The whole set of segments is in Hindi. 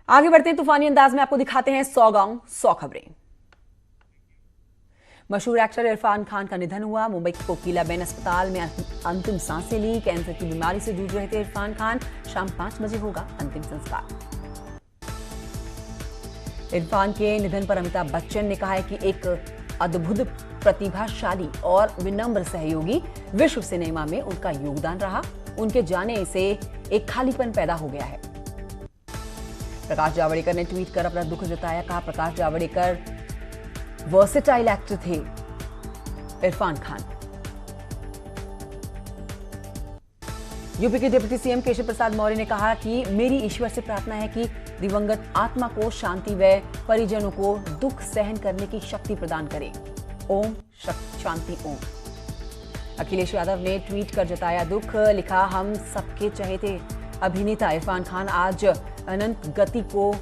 आगे बढ़ते हैं, तूफानी अंदाज में आपको दिखाते हैं 100 गांव 100 खबरें। मशहूर एक्टर इरफान खान का निधन हुआ। मुंबई के कोकिलाबेन अस्पताल में अंतिम सांसें ली। कैंसर की बीमारी से जूझ रहे थे इरफान खान। शाम 5 बजे होगा अंतिम संस्कार। इरफान के निधन पर अमिताभ बच्चन ने कहा है कि एक अद्भुत, प्रतिभाशाली और विनम्र सहयोगी, विश्व सिनेमा में उनका योगदान रहा। उनके जाने से एक खालीपन पैदा हो गया है। प्रकाश जावड़ेकर ने ट्वीट कर अपना दुख जताया। कहा, प्रकाश जावड़ेकर वर्सेटाइल एक्टर थे। इरफान खान। यूपी के डिप्टी सीएम केशव प्रसाद मौर्य ने कहा कि मेरी ईश्वर से प्रार्थना है कि दिवंगत आत्मा को शांति व परिजनों को दुख सहन करने की शक्ति प्रदान करे। ओम शांति ओम। अखिलेश यादव ने ट्वीट कर जताया दुख। लिखा, हम सबके चहेते अभिनेता इरफान खान आज अनंत गति को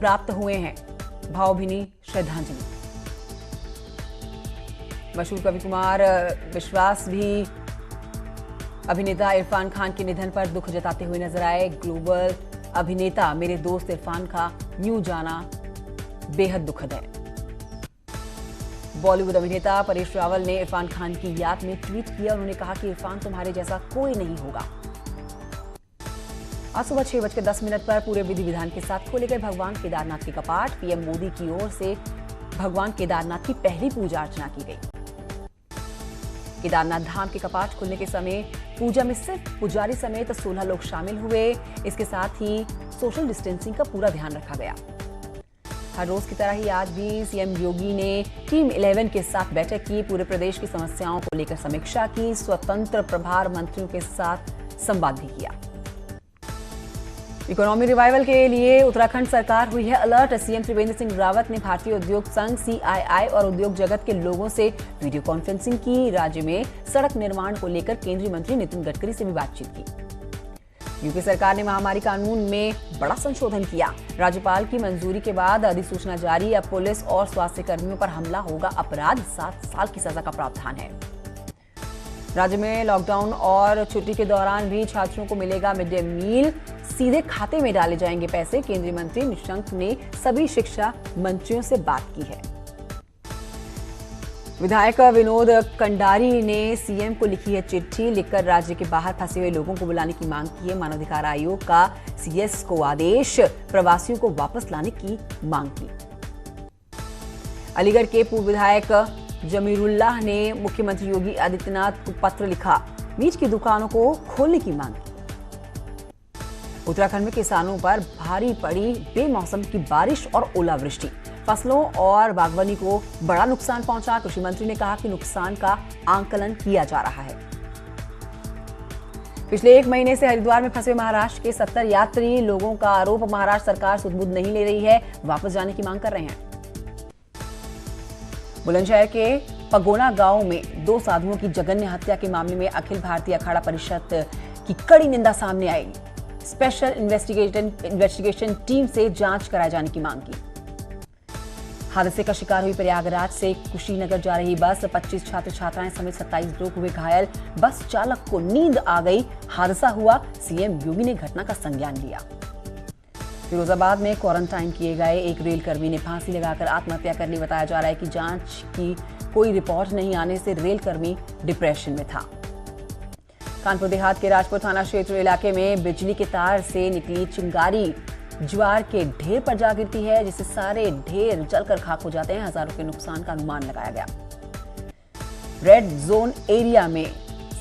प्राप्त हुए हैं। भावभीनी श्रद्धांजलि। मशहूर कवि कुमार विश्वास भी अभिनेता इरफान खान के निधन पर दुख जताते हुए नजर आए। ग्लोबल अभिनेता मेरे दोस्त इरफान का यूं जाना बेहद दुखद है। बॉलीवुड अभिनेता परेश रावल ने इरफान खान की याद में ट्वीट किया। उन्होंने कहा कि इरफान तुम्हारे जैसा कोई नहीं होगा। आज सुबह 6:10 पर पूरे विधि विधान के साथ खोले गए भगवान केदारनाथ के कपाट। पीएम मोदी की ओर से भगवान केदारनाथ की पहली पूजा अर्चना की गई। केदारनाथ धाम के कपाट खुलने के समय पूजा में सिर्फ पुजारी समेत 16 लोग शामिल हुए। इसके साथ ही सोशल डिस्टेंसिंग का पूरा ध्यान रखा गया। हर रोज की तरह ही आज भी सीएम योगी ने टीम 11 के साथ बैठक की। पूरे प्रदेश की समस्याओं को लेकर समीक्षा की। स्वतंत्र प्रभार मंत्रियों के साथ संवाद भी किया। इकोनॉमी रिवाइवल के लिए उत्तराखंड सरकार हुई है अलर्ट। सीएम त्रिवेंद्र सिंह रावत ने भारतीय उद्योग संघ सीआईआई और उद्योग जगत के लोगों से वीडियो कॉन्फ्रेंसिंग की। राज्य में सड़क निर्माण को लेकर केंद्रीय मंत्री नितिन गडकरी से भी बातचीत की। यूपी सरकार ने महामारी कानून में बड़ा संशोधन किया। राज्यपाल की मंजूरी के बाद अधिसूचना जारी। अब पुलिस और स्वास्थ्य कर्मियों पर हमला होगा अपराध। 7 साल की सजा का प्रावधान है। राज्य में लॉकडाउन और छुट्टी के दौरान भी छात्रों को मिलेगा मिड डे मील। सीधे खाते में डाले जाएंगे पैसे। केंद्रीय मंत्री निशंक ने सभी शिक्षा मंत्रियों से बात की है। विधायक विनोद कंडारी ने सीएम को लिखी है चिट्ठी। लिखकर राज्य के बाहर फंसे हुए लोगों को बुलाने की मांग की है। मानवाधिकार आयोग का सीएस को आदेश। प्रवासियों को वापस लाने की मांग की। अलीगढ़ के पूर्व विधायक जमीरुल्लाह ने मुख्यमंत्री योगी आदित्यनाथ को पत्र लिखा। मीट की दुकानों को खोलने की मांग की। उत्तराखंड में किसानों पर भारी पड़ी बेमौसम की बारिश और ओलावृष्टि। फसलों और बागवानी को बड़ा नुकसान पहुंचा। कृषि मंत्री ने कहा कि नुकसान का आंकलन किया जा रहा है। पिछले 1 महीने से हरिद्वार में फंसे महाराष्ट्र के 70 यात्री लोगों का आरोप, महाराष्ट्र सरकार सुध-बुध नहीं ले रही है, वापस जाने की मांग कर रहे हैं। बुलंदशहर के पगोना गांव में 2 साधुओं की जघन्य हत्या के मामले में अखिल भारतीय अखाड़ा परिषद की कड़ी निंदा सामने आई। स्पेशल इन्वेस्टिगेशन टीम से जांच कराए जाने की मांग की। हादसे का शिकार हुई प्रयागराज से कुशीनगर जा रही बस। 25 छात्र छात्राएं समेत 27 लोग हुए घायल। बस चालक को नींद आ गई। हादसा हुआ। सीएम योगी ने घटना का संज्ञान लिया। फिरोजाबाद में क्वारंटाइन किए गए एक रेलकर्मी ने फांसी लगाकर आत्महत्या कर ली। बताया जा रहा है कि जांच की कोई रिपोर्ट नहीं आने से रेलकर्मी डिप्रेशन में था। कानपुर देहात के राजपुर थाना क्षेत्र इलाके में बिजली के तार से निकली चिंगारी ज्वार के ढेर पर जा गिरती है, जिससे सारे ढेर जलकर खाक हो जाते हैं। हजारों के नुकसान का अनुमान लगाया गया। रेड जोन एरिया में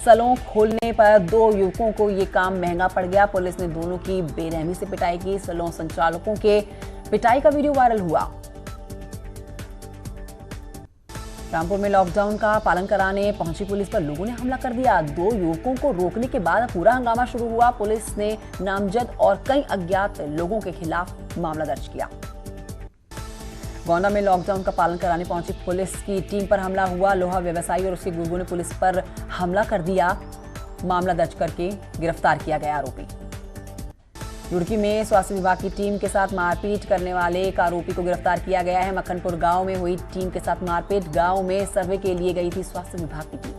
सलों खोलने पर 2 युवकों को ये काम महंगा पड़ गया। पुलिस ने दोनों की बेरहमी से पिटाई की। सलों संचालकों के पिटाई का वीडियो वायरल हुआ। रामपुर में लॉकडाउन का पालन कराने पहुंची पुलिस पर लोगों ने हमला कर दिया। 2 युवकों को रोकने के बाद पूरा हंगामा शुरू हुआ। पुलिस ने नामजद और कई अज्ञात लोगों के खिलाफ मामला दर्ज किया। गोंडा में लॉकडाउन का पालन कराने पहुंची पुलिस की टीम पर हमला हुआ। लोहा व्यवसायी और उसके गुर्गों ने पुलिस पर हमला कर दिया। मामला दर्ज करके गिरफ्तार किया गया आरोपी। रुड़की में स्वास्थ्य विभाग की टीम के साथ मारपीट करने वाले एक आरोपी को गिरफ्तार किया गया है। मक्खनपुर गांव में हुई टीम के साथ मारपीट। गांव में सर्वे के लिए गई थी स्वास्थ्य विभाग की टीम।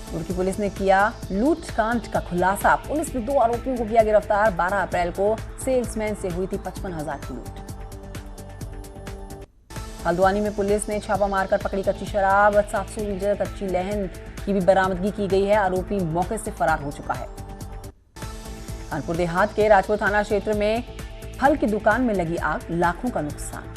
रुड़की पुलिस ने किया लूटकांड का खुलासा। पुलिस ने 2 आरोपियों को किया गिरफ्तार। 12 अप्रैल को सेल्समैन से हुई थी 55,000 की लूट। हल्द्वानी में पुलिस ने छापा मारकर पकड़ी कच्ची शराब। 700 लीटर कच्ची लहन की भी बरामदगी की गई है। आरोपी मौके से फरार हो चुका है। कानपुर देहात के राजपुर थाना क्षेत्र में फल की दुकान में लगी आग, लाखों का नुकसान।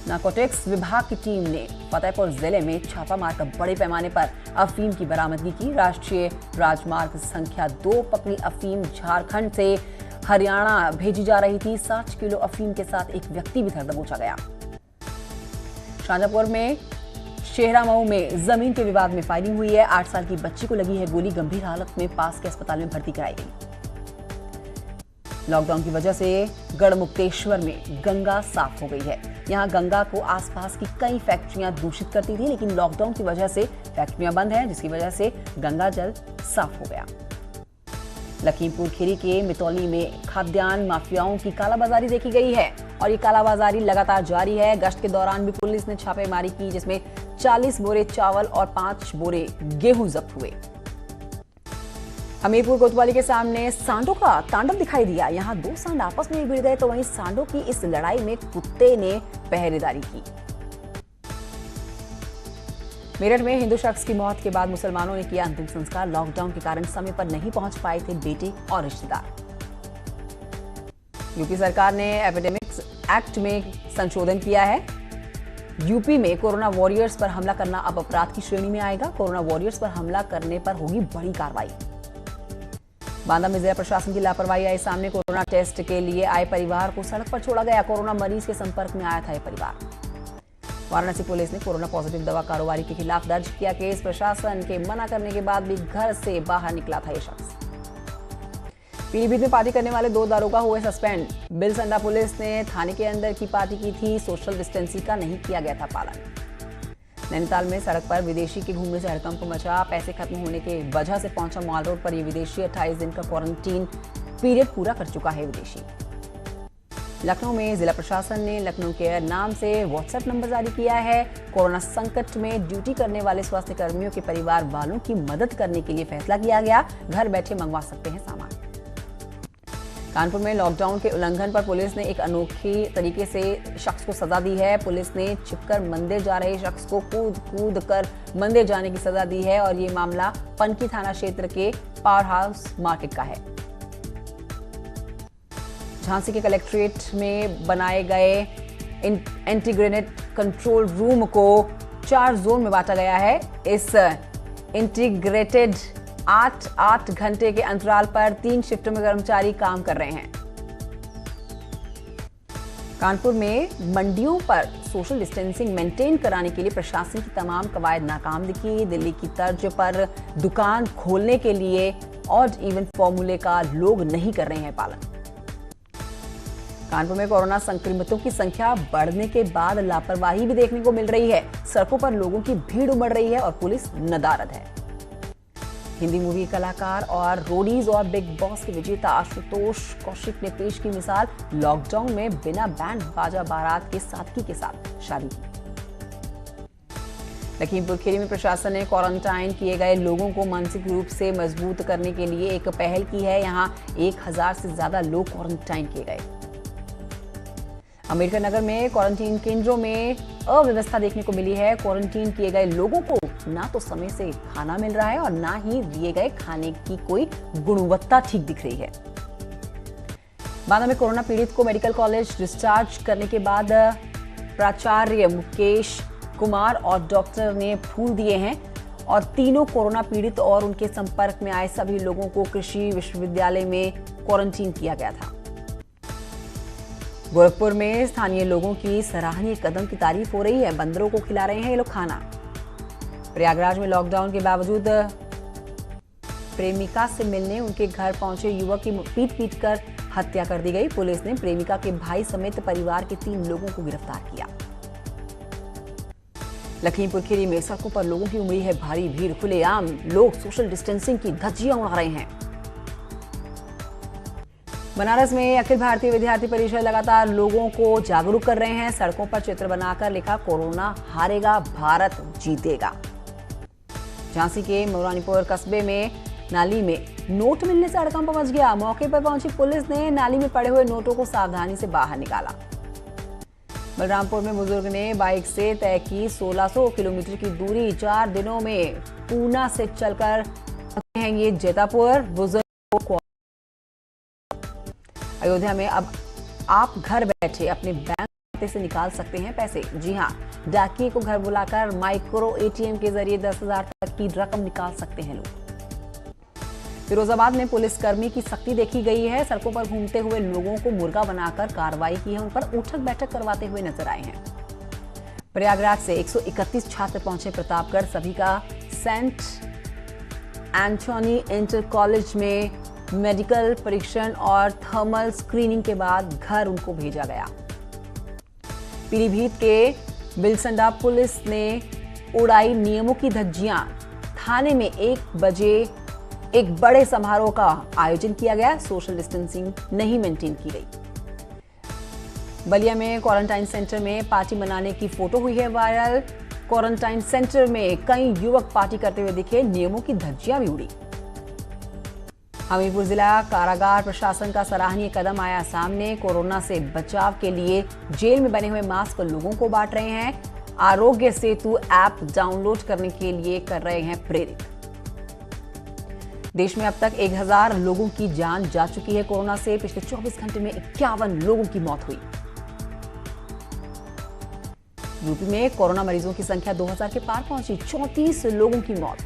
नारकोटिक्स विभाग की टीम ने फतेहपुर जिले में छापा मारकर बड़े पैमाने पर अफीम की बरामदगी की। राष्ट्रीय राजमार्ग संख्या 2 पकड़ी अफीम झारखंड से हरियाणा भेजी जा रही थी। 60 किलो अफीम के साथ एक व्यक्ति भी धर दबोचा गया। शाजापुर में शेहरामऊ में जमीन के विवाद में फायरिंग हुई है। 8 साल की बच्ची को लगी है गोली, गंभीर हालत में पास के अस्पताल में भर्ती कराई गई। लॉकडाउन की वजह से गढ़मुक्तेश्वर में गंगा साफ हो गई है। यहां गंगा को आसपास की कई फैक्ट्रियां दूषित करती थी, लेकिन लॉकडाउन की वजह से फैक्ट्रियां बंद हैं, जिसकी वजह से गंगा जल साफ हो गया। लखीमपुर खीरी के मितौली में खाद्यान्न माफियाओं की कालाबाजारी देखी गई है और ये कालाबाजारी लगातार जारी है। गश्त के दौरान भी पुलिस ने छापेमारी की, जिसमें 40 बोरे चावल और 5 बोरे गेहूं जब्त हुए। हमीरपुर कोतवाली के सामने सांडों का तांडव दिखाई दिया। यहां 2 सांड आपस में भिड़ गए, तो वहीं सांडों की इस लड़ाई में कुत्ते ने पहरेदारी की। मेरठ में हिंदू शख्स की मौत के बाद मुसलमानों ने किया अंतिम संस्कार। लॉकडाउन के कारण समय पर नहीं पहुंच पाए थे बेटे और रिश्तेदार। यूपी सरकार ने एपिडेमिक्स एक्ट में संशोधन किया है। यूपी में कोरोना वॉरियर्स पर हमला करना अब अपराध की श्रेणी में आएगा। कोरोना वॉरियर्स पर हमला करने पर होगी बड़ी कार्रवाई। बांदा में जिला प्रशासन की लापरवाही आई सामने। कोरोना टेस्ट के लिए आए परिवार को सड़क पर छोड़ा गया। कोरोना मरीज के संपर्क में आया था यह परिवार। वाराणसी पुलिस ने कोरोना पॉजिटिव दवा कारोबारी के खिलाफ दर्ज किया केस। प्रशासन के मना करने के बाद भी घर से बाहर निकला था यह शख्स। पीलीभीत में पार्टी करने वाले 2 दारोगा हुए सस्पेंड। बिलसंडा पुलिस ने थाने के अंदर की पार्टी की थी। सोशल डिस्टेंसिंग का नहीं किया गया था पालन। नैनीताल में सड़क पर विदेशी के घूमने से हड़कंप मचा। पैसे खत्म होने के वजह से पहुंचा मॉल रोड पर यह विदेशी 28 दिन का क्वारंटीन पीरियड पूरा कर चुका है विदेशी। लखनऊ में जिला प्रशासन ने लखनऊ केयर नाम से व्हाट्सएप नंबर जारी किया है। कोरोना संकट में ड्यूटी करने वाले स्वास्थ्य कर्मियों के परिवार वालों की मदद करने के लिए फैसला किया गया। घर बैठे मंगवा सकते हैं सामान। कानपुर में लॉकडाउन के उल्लंघन पर पुलिस ने एक अनोखी तरीके से शख्स को सजा दी है। पुलिस ने छिपकर मंदिर जा रहे शख्स को कूद कर मंदिर जाने की सजा दी है और ये मामला पनकी थाना क्षेत्र के पावर हाउस मार्केट का है। झांसी के कलेक्ट्रेट में बनाए गए इंटीग्रेटेड कंट्रोल रूम को 4 जोन में बांटा गया है। इस इंटीग्रेटेड 8 घंटे के अंतराल पर 3 शिफ्ट में कर्मचारी काम कर रहे हैं। कानपुर में मंडियों पर सोशल डिस्टेंसिंग मेंटेन कराने के लिए प्रशासन की तमाम कवायद नाकाम दिखी। दिल्ली की तर्ज पर दुकान खोलने के लिए ऑड इवन फॉर्मूले का लोग नहीं कर रहे हैं पालन। कानपुर में कोरोना संक्रमितों की संख्या बढ़ने के बाद लापरवाही भी देखने को मिल रही है। सड़कों पर लोगों की भीड़ उमड़ रही है और पुलिस नदारद है। हिंदी मूवी कलाकार और रोडीज और बिग बॉस के विजेता आशुतोष कौशिक ने पेश की मिसाल। लॉकडाउन में बिना बैंड बाजा बारात के सादगी के साथ शादी की। लखीमपुर खीरी में प्रशासन ने क्वारंटाइन किए गए लोगों को मानसिक रूप से मजबूत करने के लिए एक पहल की है। यहां 1000 से ज्यादा लोग क्वारंटाइन किए गए। अम्बेडकर नगर में क्वारंटीन केंद्रों में अव्यवस्था देखने को मिली है। क्वारंटीन किए गए लोगों को ना तो समय से खाना मिल रहा है और ना ही दिए गए खाने की कोई गुणवत्ता ठीक दिख रही है। बांदा में कोरोना पीड़ित को मेडिकल कॉलेज डिस्चार्ज करने के बाद प्राचार्य मुकेश कुमार और डॉक्टर ने फूल दिए हैं और तीनों कोरोना पीड़ित और उनके संपर्क में आए सभी लोगों को कृषि विश्वविद्यालय में क्वारंटीन किया गया था। गोरखपुर में स्थानीय लोगों की सराहनीय कदम की तारीफ हो रही है। बंदरों को खिला रहे हैं ये लोग खाना। प्रयागराज में लॉकडाउन के बावजूद प्रेमिका से मिलने उनके घर पहुंचे युवक की पीट कर हत्या कर दी गई। पुलिस ने प्रेमिका के भाई समेत परिवार के 3 लोगों को गिरफ्तार किया। लखीमपुर खीरी में सड़कों पर लोगों की उमड़ी है भारी भीड़। खुलेआम लोग सोशल डिस्टेंसिंग की धज्जियां उड़ा रहे हैं। बनारस में अखिल भारतीय विद्यार्थी परिषद लगातार लोगों को जागरूक कर रहे हैं। सड़कों पर चित्र बनाकर लिखा कोरोना हारेगा भारत जीतेगा। झांसी के मौरानीपुर कस्बे में नाली में नोट मिलने से हड़कंप मच गया। मौके पर पहुंची पुलिस ने नाली में पड़े हुए नोटों को सावधानी से बाहर निकाला। बलरामपुर में बुजुर्ग ने बाइक से तय की 1600 किलोमीटर की दूरी 4 दिनों में पूना से चलकर हैं ये जैतापुर। बुजुर्ग को अयोध्या में अब आप घर बैठे अपने बैंक खाते से निकाल सकते हैं पैसे। जी हां, डाकिए को घर बुलाकर माइक्रो एटीएम के जरिए 10,000 तक की रकम निकाल सकते हैं लोग। फिरोजाबाद में पुलिसकर्मी की सख्ती देखी गई है। सड़कों पर घूमते हुए लोगों को मुर्गा बनाकर कार्रवाई की है, उन पर उठक बैठक करवाते हुए नजर आए हैं। प्रयागराज से 131 छात्र पहुंचे प्रतापगढ़। सभी का सेंट एंथोनी इंटर कॉलेज में मेडिकल परीक्षण और थर्मल स्क्रीनिंग के बाद घर उनको भेजा गया। पीलीभीत के बिलसंडा पुलिस ने उड़ाई नियमों की धज्जियां। थाने में 1 बजे एक बड़े समारोह का आयोजन किया गया। सोशल डिस्टेंसिंग नहीं मेंटेन की गई। बलिया में क्वारंटाइन सेंटर में पार्टी मनाने की फोटो हुई है वायरल। क्वारंटाइन सेंटर में कई युवक पार्टी करते हुए दिखे, नियमों की धज्जियां भी उड़ी। हमीरपुर जिला कारागार प्रशासन का सराहनीय कदम आया सामने। कोरोना से बचाव के लिए जेल में बने हुए मास्क लोगों को बांट रहे हैं। आरोग्य सेतु ऐप डाउनलोड करने के लिए कर रहे हैं प्रेरित। देश में अब तक 1000 लोगों की जान जा चुकी है कोरोना से। पिछले 24 घंटे में 51 लोगों की मौत हुई। यूपी में कोरोना मरीजों की संख्या 2000 के पार पहुंची, 34 लोगों की मौत।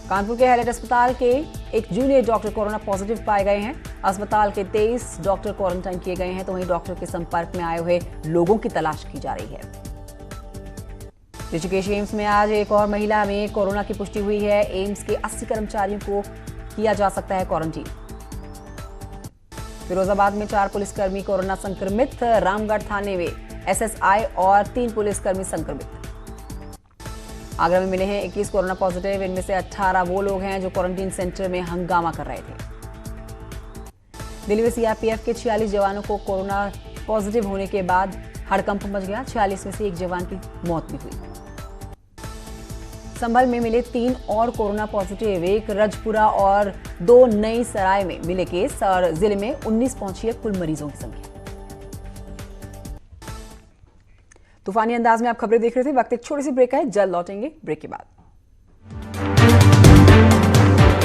कानपुर के हैलेट अस्पताल के एक जूनियर डॉक्टर कोरोना पॉजिटिव पाए गए हैं। अस्पताल के 23 डॉक्टर क्वारंटाइन किए गए हैं, तो वहीं डॉक्टर के संपर्क में आए हुए लोगों की तलाश की जा रही है। ऋषिकेश एम्स में आज एक और महिला में कोरोना की पुष्टि हुई है। एम्स के 80 कर्मचारियों को किया जा सकता है क्वारंटीन। फिरोजाबाद में 4 पुलिसकर्मी कोरोना संक्रमित। रामगढ़ थाने में एसएसआई और 3 पुलिसकर्मी संक्रमित। आगरा में मिले हैं 21 कोरोना पॉजिटिव। इनमें से 18 वो लोग हैं जो क्वारंटीन सेंटर में हंगामा कर रहे थे। दिल्ली में सीआरपीएफ के 46 जवानों को कोरोना पॉजिटिव होने के बाद हड़कंप मच गया। 46 में से 1 जवान की मौत भी हुई। संभल में मिले 3 और कोरोना पॉजिटिव, 1 रजपुरा और 2 नई सराय में मिले केस और जिले में 19 पहुंची है कुल मरीजों की संख्या। तूफानी अंदाज में आप खबरें देख रहे थे। वक्त एक छोटी सी ब्रेक है, जल्द लौटेंगे ब्रेक के बाद।